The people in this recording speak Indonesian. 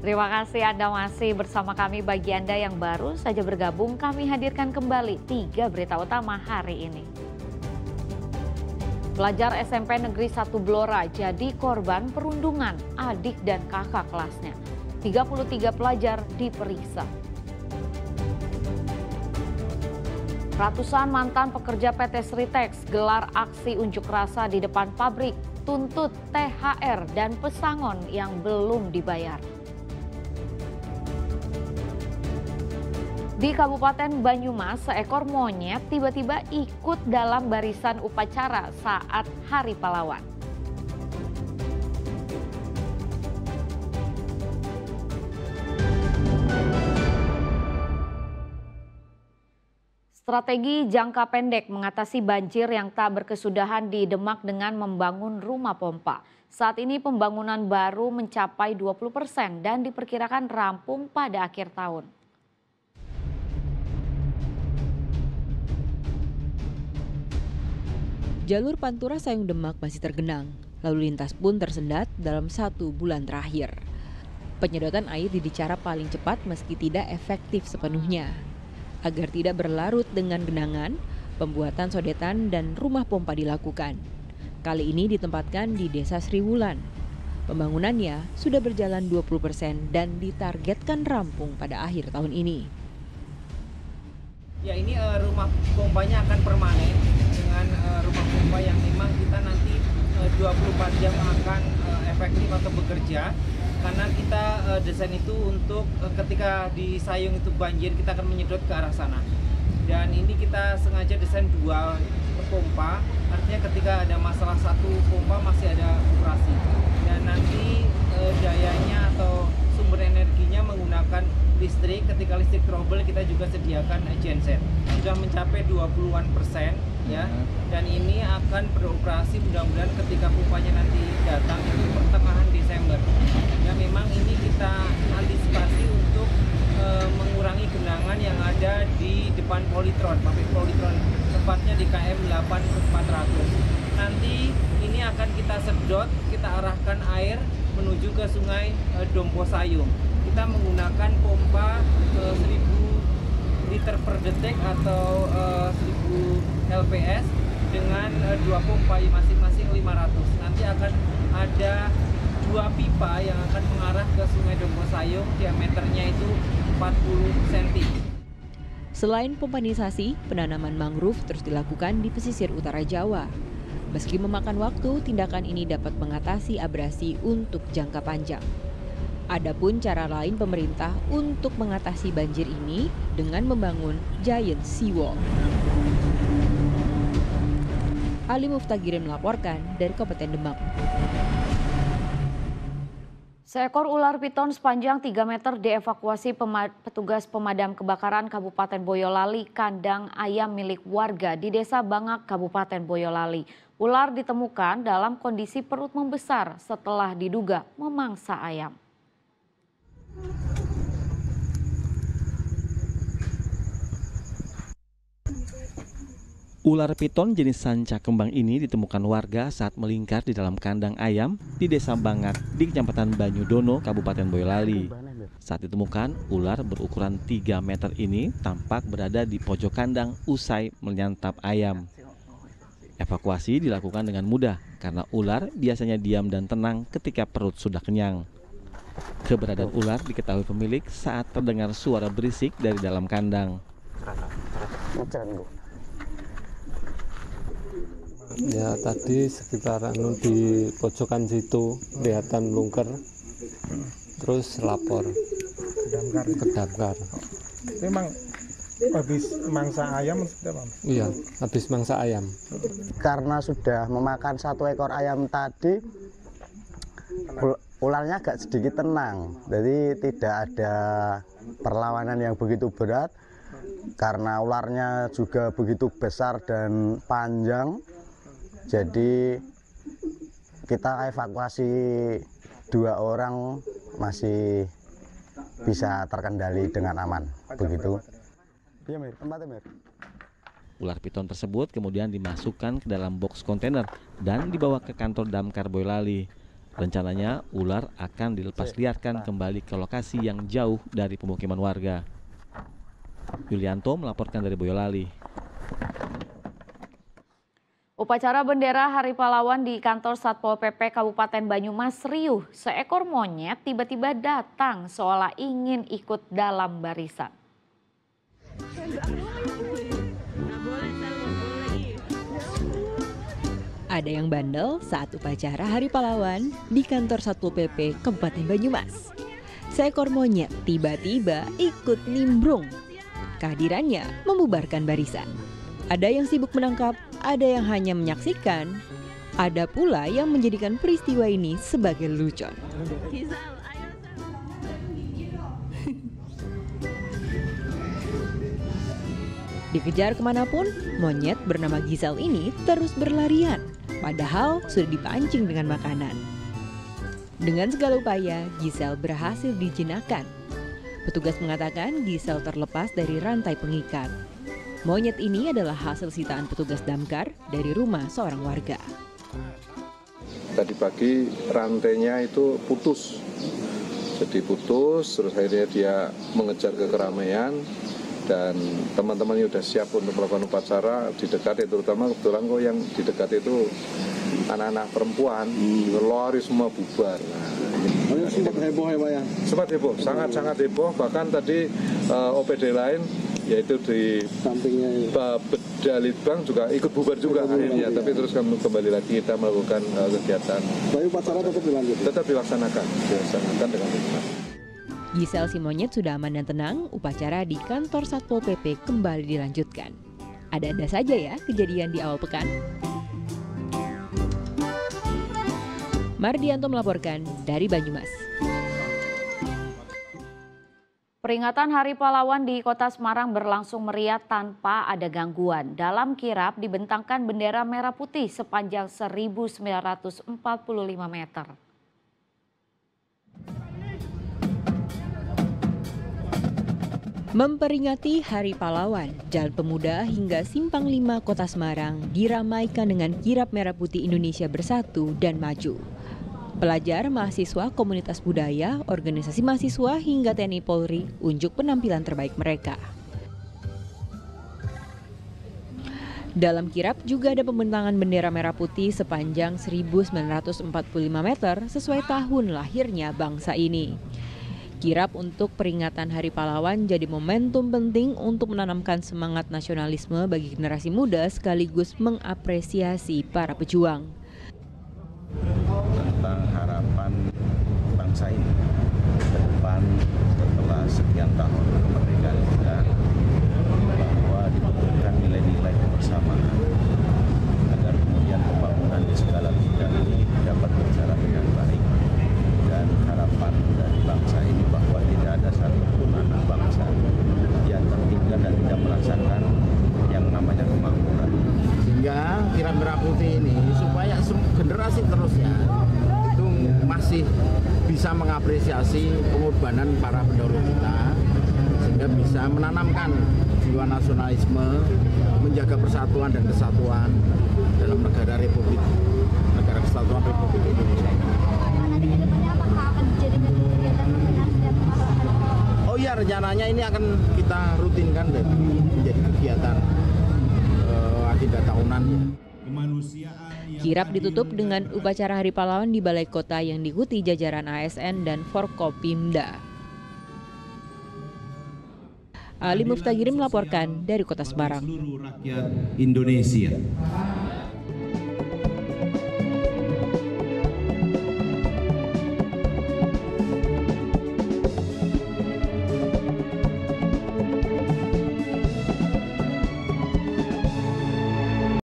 Terima kasih Anda masih bersama kami. Bagi Anda yang baru saja bergabung, kami hadirkan kembali 3 berita utama hari ini. Pelajar SMP Negeri 1 Blora jadi korban perundungan adik dan kakak kelasnya. 33 pelajar diperiksa. Ratusan mantan pekerja PT Sritex gelar aksi unjuk rasa di depan pabrik, tuntut THR dan pesangon yang belum dibayar. Di Kabupaten Banyumas, seekor monyet tiba-tiba ikut dalam barisan upacara saat Hari Pahlawan. Strategi jangka pendek mengatasi banjir yang tak berkesudahan di Demak dengan membangun rumah pompa. Saat ini pembangunan baru mencapai 20% dan diperkirakan rampung pada akhir tahun. Jalur Pantura Sayung Demak masih tergenang, lalu lintas pun tersendat dalam 1 bulan terakhir. Penyedotan air di cara paling cepat meski tidak efektif sepenuhnya. Agar tidak berlarut dengan genangan, pembuatan sodetan dan rumah pompa dilakukan. Kali ini ditempatkan di Desa Sriwulan. Pembangunannya sudah berjalan 20% dan ditargetkan rampung pada akhir tahun ini. Ya, ini rumah pompanya akan permanen dengan rumah pompa yang memang kita nanti 24 jam akan efektif atau bekerja. Karena kita desain itu untuk ketika di Sayung itu banjir, kita akan menyedot ke arah sana. Dan ini kita sengaja desain 2 pompa, artinya ketika ada masalah 1 pompa masih ada operasi. Dan nanti dayanya atau sumber energinya menggunakan listrik. Ketika listrik trouble kita juga sediakan genset. Sudah mencapai 20-an% ya. Dan ini akan beroperasi mudah-mudahan ketika pompanya nanti datang itu pertengahan Desember. Ya, memang ini kita antisipasi untuk mengurangi genangan yang ada di depan Polytron, pabrik Polytron, tepatnya di KM 8400. Nanti ini akan kita sedot, kita arahkan air menuju ke Sungai Dompo Sayung. Kita menggunakan pompa 1000 liter per detik atau 1000 LPS dengan 2 pompa masing-masing 500. Nanti akan ada 2 pipa yang akan mengarah ke Sungai Dompo Sayung, diameternya itu 40 cm. Selain pompanisasi, penanaman mangrove terus dilakukan di pesisir utara Jawa. Meski memakan waktu, tindakan ini dapat mengatasi abrasi untuk jangka panjang. Adapun cara lain pemerintah untuk mengatasi banjir ini dengan membangun giant seawall. Ali Muftagirin melaporkan dari Kabupaten Demak. Seekor ular piton sepanjang 3 meter dievakuasi petugas pemadam kebakaran Kabupaten Boyolali kandang ayam milik warga di Desa Bangak, Kabupaten Boyolali. Ular ditemukan dalam kondisi perut membesar setelah diduga memangsa ayam. Ular piton jenis sanca kembang ini ditemukan warga saat melingkar di dalam kandang ayam di Desa Bangak di Kecamatan Banyudono, Kabupaten Boyolali. Saat ditemukan, ular berukuran 3 meter ini tampak berada di pojok kandang usai menyantap ayam. Evakuasi dilakukan dengan mudah karena ular biasanya diam dan tenang ketika perut sudah kenyang. Keberadaan ular diketahui pemilik saat terdengar suara berisik dari dalam kandang. Ya, tadi sekitar di pojokan situ kelihatan lungker, terus lapor ke damkar. Memang habis mangsa ayam seperti apa? Iya, habis mangsa ayam. Karena sudah memakan 1 ekor ayam tadi, ularnya agak sedikit tenang, jadi tidak ada perlawanan yang begitu berat. Karena ularnya juga begitu besar dan panjang, jadi kita evakuasi 2 orang masih bisa terkendali dengan aman. Begitu. Iya, Mir. Tempatnya, Mir. Ular piton tersebut kemudian dimasukkan ke dalam box kontainer dan dibawa ke kantor Damkar Boyolali. Rencananya ular akan dilepas liarkan kembali ke lokasi yang jauh dari pemukiman warga. Yulianto melaporkan dari Boyolali. Upacara bendera Hari Pahlawan di kantor Satpol PP Kabupaten Banyumas riuh. Seekor monyet tiba-tiba datang seolah ingin ikut dalam barisan. Ada yang bandel saat upacara Hari Pahlawan di kantor Satpol PP Kabupaten Banyumas. Seekor monyet tiba-tiba ikut nimbrung. Kehadirannya membubarkan barisan. Ada yang sibuk menangkap, ada yang hanya menyaksikan, ada pula yang menjadikan peristiwa ini sebagai lelucon. Dikejar kemanapun, monyet bernama Gisel ini terus berlarian, padahal sudah dipancing dengan makanan. Dengan segala upaya, Gisel berhasil dijinakkan. Petugas mengatakan Gisel terlepas dari rantai pengikat. Monyet ini adalah hasil sitaan petugas damkar dari rumah seorang warga. Tadi pagi rantainya itu putus, jadi putus, terus akhirnya dia mengejar ke keramaian dan teman-temannya sudah siap untuk melakukan upacara di dekat, terutama kebetulan kok yang di dekat itu anak-anak perempuan, lari semua bubar. Sempat heboh ya Pak ya? Sempat heboh, sangat-sangat heboh, bahkan tadi OPD lain yaitu di sampingnya Bedalitbang juga ikut bubar juga akhirnya, tapi terus kembali lagi kita melakukan kegiatan. Tapi upacara tetap dilanjutkan? Tetap dilaksanakan dengan hikmat. Gisel si monyet sudah aman dan tenang, upacara di kantor Satpol PP kembali dilanjutkan. Ada-ada saja ya kejadian di awal pekan. Mardianto melaporkan dari Banyumas. Peringatan Hari Pahlawan di Kota Semarang berlangsung meriah tanpa ada gangguan. Dalam kirap dibentangkan bendera merah putih sepanjang 1945 meter. Memperingati Hari Pahlawan, Jalan Pemuda hingga Simpang 5 Kota Semarang diramaikan dengan kirap merah putih Indonesia Bersatu dan Maju. Pelajar, mahasiswa, komunitas budaya, organisasi mahasiswa hingga TNI Polri unjuk penampilan terbaik mereka. Dalam kirap juga ada pembentangan bendera merah putih sepanjang 1945 meter sesuai tahun lahirnya bangsa ini. Kirap untuk peringatan Hari Pahlawan jadi momentum penting untuk menanamkan semangat nasionalisme bagi generasi muda sekaligus mengapresiasi para pejuang. Tentang harapan bangsa ini ke depan setelah sekian tahun kemerdekaan kita, bahwa dibutuhkan nilai-nilai kebersamaan agar kemudian pembangunan di segala bidang ini dapat berjalan dengan baik, dan harapan dari bangsa ini bahwa tidak ada satupun anak bangsa yang tertinggal dan tidak merasakan yang namanya kemakmuran. Sehingga kirap merah putih ini supaya generasi terusnya itu masih bisa mengapresiasi pengorbanan para pendahulu kita, sehingga bisa menanamkan jiwa nasionalisme, menjaga persatuan dan kesatuan dalam negara kesatuan Republik Indonesia. Oh iya, rencananya ini akan kita rutinkan dan menjadi kegiatan agenda tahunan. Kirap ditutup dengan upacara Hari Pahlawan di Balai Kota yang diikuti jajaran ASN dan Forkopimda. Ali Muftagirim melaporkan dari Kota Semarang. Seluruh rakyat Indonesia.